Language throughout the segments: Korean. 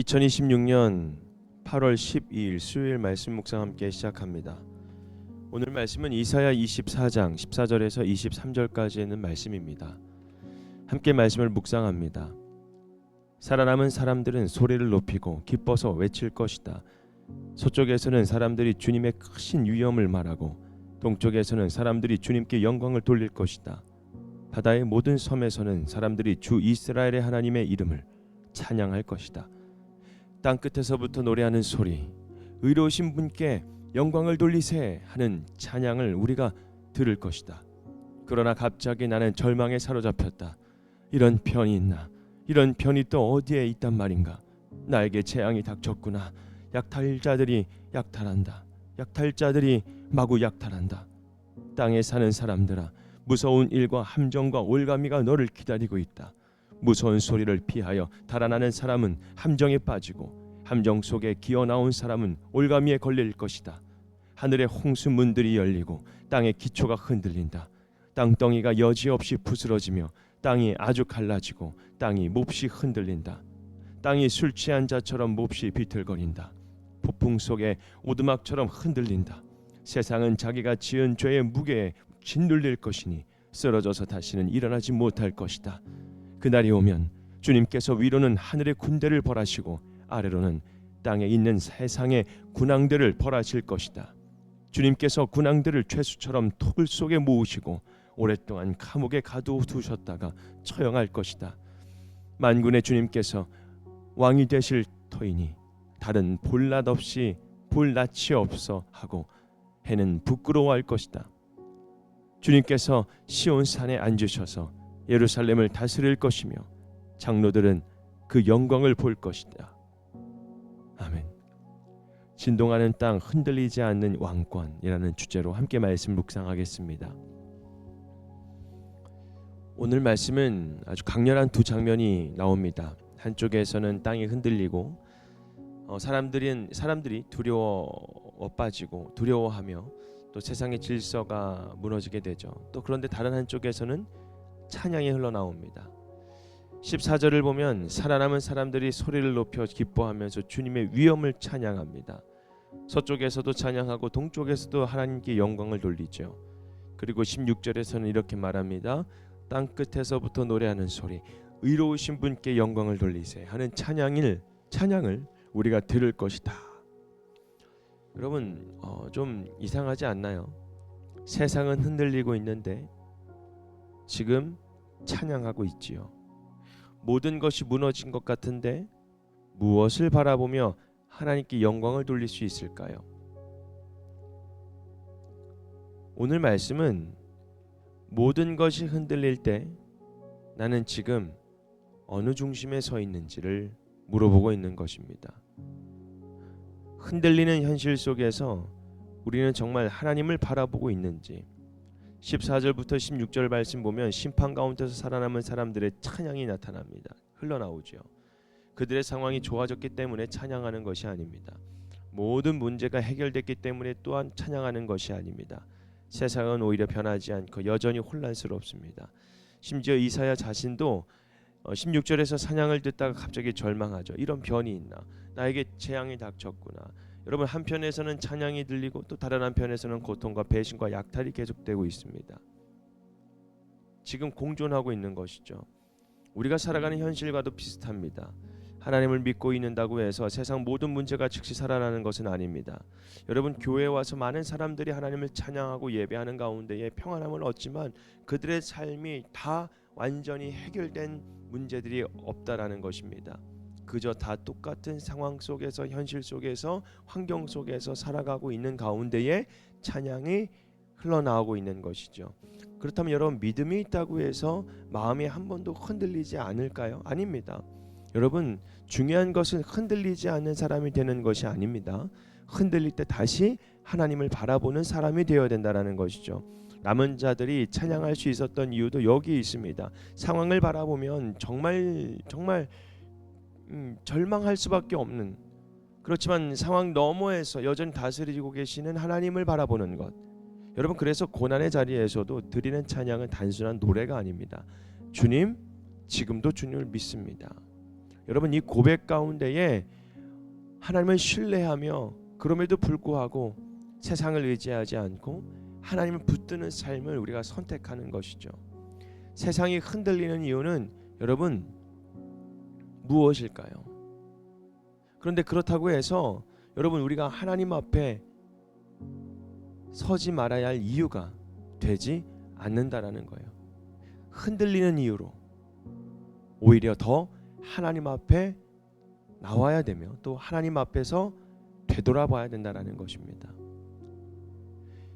2026년 8월 12일 수요일 말씀 묵상 함께 시작합니다. 오늘 말씀은 이사야 24장 14절에서 23절까지 있는 말씀입니다. 함께 말씀을 묵상합니다. 살아남은 사람들은 소리를 높이고 기뻐서 외칠 것이다. 서쪽에서는 사람들이 주님의 크신 위엄을 말하고 동쪽에서는 사람들이 주님께 영광을 돌릴 것이다. 바다의 모든 섬에서는 사람들이 주 이스라엘의 하나님의 이름을 찬양할 것이다. 땅끝에서부터 노래하는 소리, 의로우신 분께 영광을 돌리세 하는 찬양을 우리가 들을 것이다. 그러나 갑자기 나는 절망에 사로잡혔다. 이런 편이 있나? 이런 편이 또 어디에 있단 말인가? 나에게 재앙이 닥쳤구나. 약탈자들이 약탈한다. 약탈자들이 마구 약탈한다. 땅에 사는 사람들아, 무서운 일과 함정과 올가미가 너를 기다리고 있다. 무서운 소리를 피하여 달아나는 사람은 함정에 빠지고 함정 속에 기어나온 사람은 올가미에 걸릴 것이다. 하늘의 홍수 문들이 열리고 땅의 기초가 흔들린다. 땅덩이가 여지없이 부스러지며 땅이 아주 갈라지고 땅이 몹시 흔들린다. 땅이 술 취한 자처럼 몹시 비틀거린다. 폭풍 속에 오두막처럼 흔들린다. 세상은 자기가 지은 죄의 무게에 짓눌릴 것이니 쓰러져서 다시는 일어나지 못할 것이다. 그날이 오면 주님께서 위로는 하늘의 군대를 벌하시고 아래로는 땅에 있는 세상의 군왕들을 벌하실 것이다. 주님께서 군왕들을 죄수처럼 토굴 속에 모으시고 오랫동안 감옥에 가두두셨다가 처형할 것이다. 만군의 주님께서 왕이 되실 터이니 달은 볼낮 없이 볼낯이 없어 하고 해는 부끄러워할 것이다. 주님께서 시온산에 앉으셔서 예루살렘을 다스릴 것이며 장로들은 그 영광을 볼 것이다. 아멘. 진동하는 땅, 흔들리지 않는 왕권이라는 주제로 함께 말씀 묵상하겠습니다. 오늘 말씀은 아주 강렬한 두 장면이 나옵니다. 한쪽에서는 땅이 흔들리고 사람들이 두려워 빠지고 두려워하며 또 세상의 질서가 무너지게 되죠. 또 그런데 다른 한쪽에서는 찬양이 흘러나옵니다. 14절을 보면 살아남은 사람들이 소리를 높여 기뻐하면서 주님의 위엄을 찬양합니다. 서쪽에서도 찬양하고 동쪽에서도 하나님께 영광을 돌리죠. 그리고 16절에서는 이렇게 말합니다. 땅끝에서부터 노래하는 소리, 의로우신 분께 영광을 돌리세 하는 찬양을 우리가 들을 것이다. 여러분 좀 이상하지 않나요? 세상은 흔들리고 있는데 지금 찬양하고 있지요. 모든 것이 무너진 것 같은데 무엇을 바라보며 하나님께 영광을 돌릴 수 있을까요? 오늘 말씀은 모든 것이 흔들릴 때 나는 지금 어느 중심에 서 있는지를 물어보고 있는 것입니다. 흔들리는 현실 속에서 우리는 정말 하나님을 바라보고 있는지, 14절부터 16절 말씀 보면 심판 가운데서 살아남은 사람들의 찬양이 나타납니다. 흘러나오죠. 그들의 상황이 좋아졌기 때문에 찬양하는 것이 아닙니다. 모든 문제가 해결됐기 때문에 또한 찬양하는 것이 아닙니다. 세상은 오히려 변하지 않고 여전히 혼란스럽습니다. 심지어 이사야 자신도 16절에서 찬양을 듣다가 갑자기 절망하죠. 이런 변이 있나? 나에게 재앙이 닥쳤구나. 여러분, 한편에서는 찬양이 들리고 또 다른 한편에서는 고통과 배신과 약탈이 계속되고 있습니다. 지금 공존하고 있는 것이죠. 우리가 살아가는 현실과도 비슷합니다. 하나님을 믿고 있는다고 해서 세상 모든 문제가 즉시 살아나는 것은 아닙니다. 여러분, 교회에 와서 많은 사람들이 하나님을 찬양하고 예배하는 가운데에 평안함을 얻지만 그들의 삶이 다 완전히 해결된 문제들이 없다라는 것입니다. 그저 다 똑같은 상황 속에서, 현실 속에서, 환경 속에서 살아가고 있는 가운데에 찬양이 흘러나오고 있는 것이죠. 그렇다면 여러분, 믿음이 있다고 해서 마음이 한 번도 흔들리지 않을까요? 아닙니다. 여러분, 중요한 것은 흔들리지 않는 사람이 되는 것이 아닙니다. 흔들릴 때 다시 하나님을 바라보는 사람이 되어야 된다는 것이죠. 남은 자들이 찬양할 수 있었던 이유도 여기 있습니다. 상황을 바라보면 정말 절망할 수밖에 없는, 그렇지만 상황 너머에서 여전히 다스리고 계시는 하나님을 바라보는 것. 여러분, 그래서 고난의 자리에서도 드리는 찬양은 단순한 노래가 아닙니다. 주님, 지금도 주님을 믿습니다. 여러분 이 고백 가운데에 하나님을 신뢰하며 그럼에도 불구하고 세상을 의지하지 않고 하나님을 붙드는 삶을 우리가 선택하는 것이죠. 세상이 흔들리는 이유는 여러분 무엇일까요? 그런데 그렇다고 해서 여러분 우리가 하나님 앞에 서지 말아야 할 이유가 되지 않는다라는 거예요. 흔들리는 이유로 오히려 더 하나님 앞에 나와야 되며 또 하나님 앞에서 되돌아봐야 된다라는 것입니다.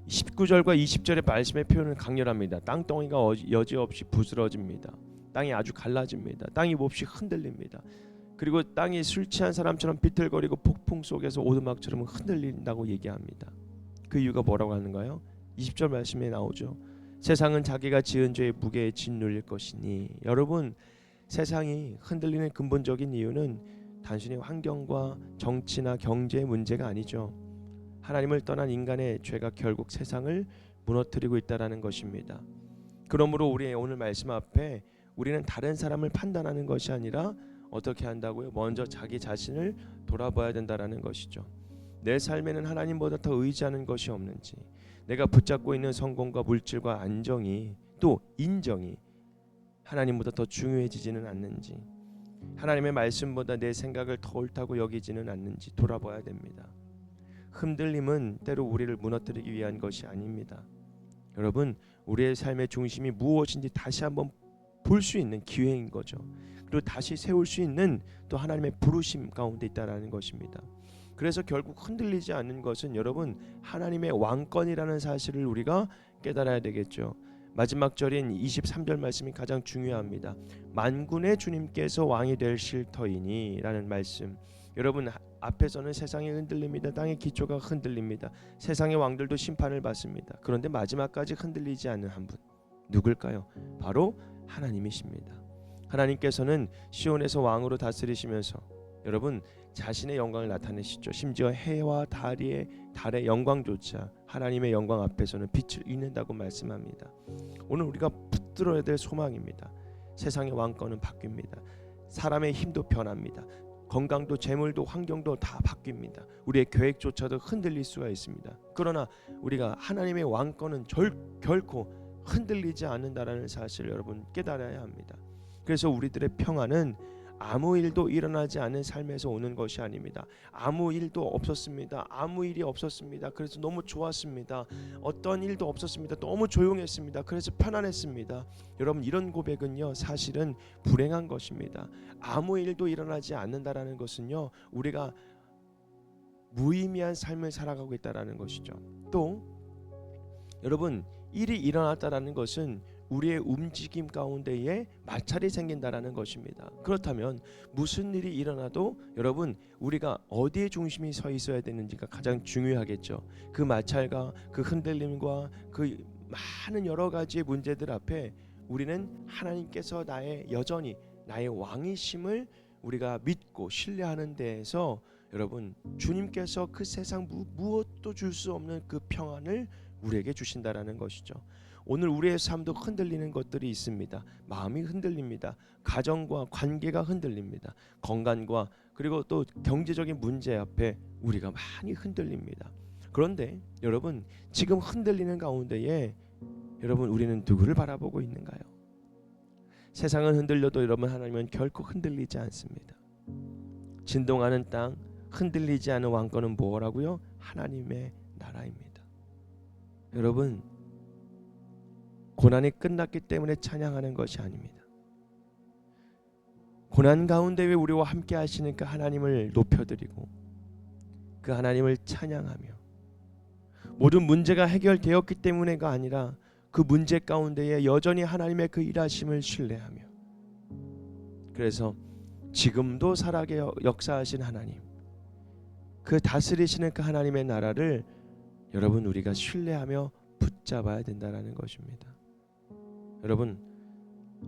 19절과 20절의 말씀의 표현은 강렬합니다. 땅덩이가 여지없이 부스러집니다. 땅이 아주 갈라집니다. 땅이 몹시 흔들립니다. 그리고 땅이 술 취한 사람처럼 비틀거리고 폭풍 속에서 오두막처럼 흔들린다고 얘기합니다. 그 이유가 뭐라고 하는가요? 20절 말씀에 나오죠. 세상은 자기가 지은 죄의 무게에 짓눌릴 것이니. 여러분 세상이 흔들리는 근본적인 이유는 단순히 환경과 정치나 경제의 문제가 아니죠. 하나님을 떠난 인간의 죄가 결국 세상을 무너뜨리고 있다라는 것입니다. 그러므로 우리의 오늘 말씀 앞에 우리는 다른 사람을 판단하는 것이 아니라 어떻게 한다고요? 먼저 자기 자신을 돌아봐야 된다라는 것이죠. 내 삶에는 하나님보다 더 의지하는 것이 없는지, 내가 붙잡고 있는 성공과 물질과 안정이 또 인정이 하나님보다 더 중요해지지는 않는지, 하나님의 말씀보다 내 생각을 더 옳다고 여기지는 않는지 돌아봐야 됩니다. 흔들림은 때로 우리를 무너뜨리기 위한 것이 아닙니다. 여러분 우리의 삶의 중심이 무엇인지 다시 한번 볼 수 있는 기회인 거죠. 그리고 다시 세울 수 있는 또 하나님의 부르심 가운데 있다라는 것입니다. 그래서 결국 흔들리지 않는 것은 여러분 하나님의 왕권이라는 사실을 우리가 깨달아야 되겠죠. 마지막 절인 23절 말씀이 가장 중요합니다. 만군의 주님께서 왕이 되실 터이니 라는 말씀. 여러분 앞에서는 세상이 흔들립니다. 땅의 기초가 흔들립니다. 세상의 왕들도 심판을 받습니다. 그런데 마지막까지 흔들리지 않는 한 분 누굴까요? 바로 하나님이십니다. 하나님께서는 시온에서 왕으로 다스리시면서 여러분 자신의 영광을 나타내시죠. 심지어 해와 달의 영광조차 하나님의 영광 앞에서는 빛을 잃는다고 말씀합니다. 오늘 우리가 붙들어야 될 소망입니다. 세상의 왕권은 바뀝니다. 사람의 힘도 변합니다. 건강도 재물도 환경도 다 바뀝니다. 우리의 계획조차도 흔들릴 수가 있습니다. 그러나 우리가 하나님의 왕권은 결코 흔들리지 않는다라는 사실을 여러분 깨달아야 합니다. 그래서 우리들의 평안은 아무 일도 일어나지 않은 삶에서 오는 것이 아닙니다. 아무 일도 없었습니다. 아무 일이 없었습니다. 그래서 너무 좋았습니다. 어떤 일도 없었습니다. 너무 조용했습니다. 그래서 편안했습니다. 여러분 이런 고백은요 사실은 불행한 것입니다. 아무 일도 일어나지 않는다라는 것은요 우리가 무의미한 삶을 살아가고 있다라는 것이죠. 또 여러분 일이 일어났다라는 것은 우리의 움직임 가운데에 마찰이 생긴다라는 것입니다. 그렇다면 무슨 일이 일어나도 여러분 우리가 어디에 중심이 서 있어야 되는지가 가장 중요하겠죠. 그 마찰과 그 흔들림과 그 많은 여러 가지의 문제들 앞에 우리는 하나님께서 여전히 나의 왕이심을 우리가 믿고 신뢰하는 데에서 여러분 주님께서 그 세상 무엇도 줄 수 없는 그 평안을 우리에게 주신다라는 것이죠. 오늘 우리의 삶도 흔들리는 것들이 있습니다. 마음이 흔들립니다. 가정과 관계가 흔들립니다. 건강과 그리고 또 경제적인 문제 앞에 우리가 많이 흔들립니다. 그런데 여러분 지금 흔들리는 가운데에 여러분 우리는 누구를 바라보고 있는가요? 세상은 흔들려도 여러분 하나님은 결코 흔들리지 않습니다. 진동하는 땅, 흔들리지 않은 왕권은 뭐라고요? 하나님의 나라입니다. 여러분 고난이 끝났기 때문에 찬양하는 것이 아닙니다. 고난 가운데 왜 우리와 함께 하시는 그 하나님을 높여드리고 그 하나님을 찬양하며 모든 문제가 해결되었기 때문에가 아니라 그 문제 가운데에 여전히 하나님의 그 일하심을 신뢰하며 그래서 지금도 살아계 역사하신 하나님 그 다스리시는 그 하나님의 나라를 여러분 우리가 신뢰하며 붙잡아야 된다는 것입니다. 여러분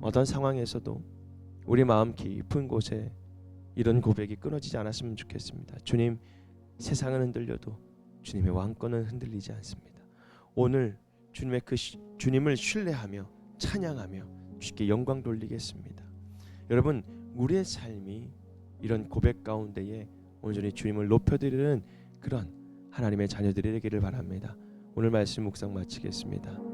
어떤 상황에서도 우리 마음 깊은 곳에 이런 고백이 끊어지지 않았으면 좋겠습니다. 주님 세상은 흔들려도 주님의 왕권은 흔들리지 않습니다. 오늘 주님을 신뢰하며 찬양하며 주께 영광 돌리겠습니다. 여러분 우리의 삶이 이런 고백 가운데에 온전히 주님을 높여드리는 그런 하나님의 자녀들이 되기를 바랍니다. 오늘 말씀 묵상 마치겠습니다.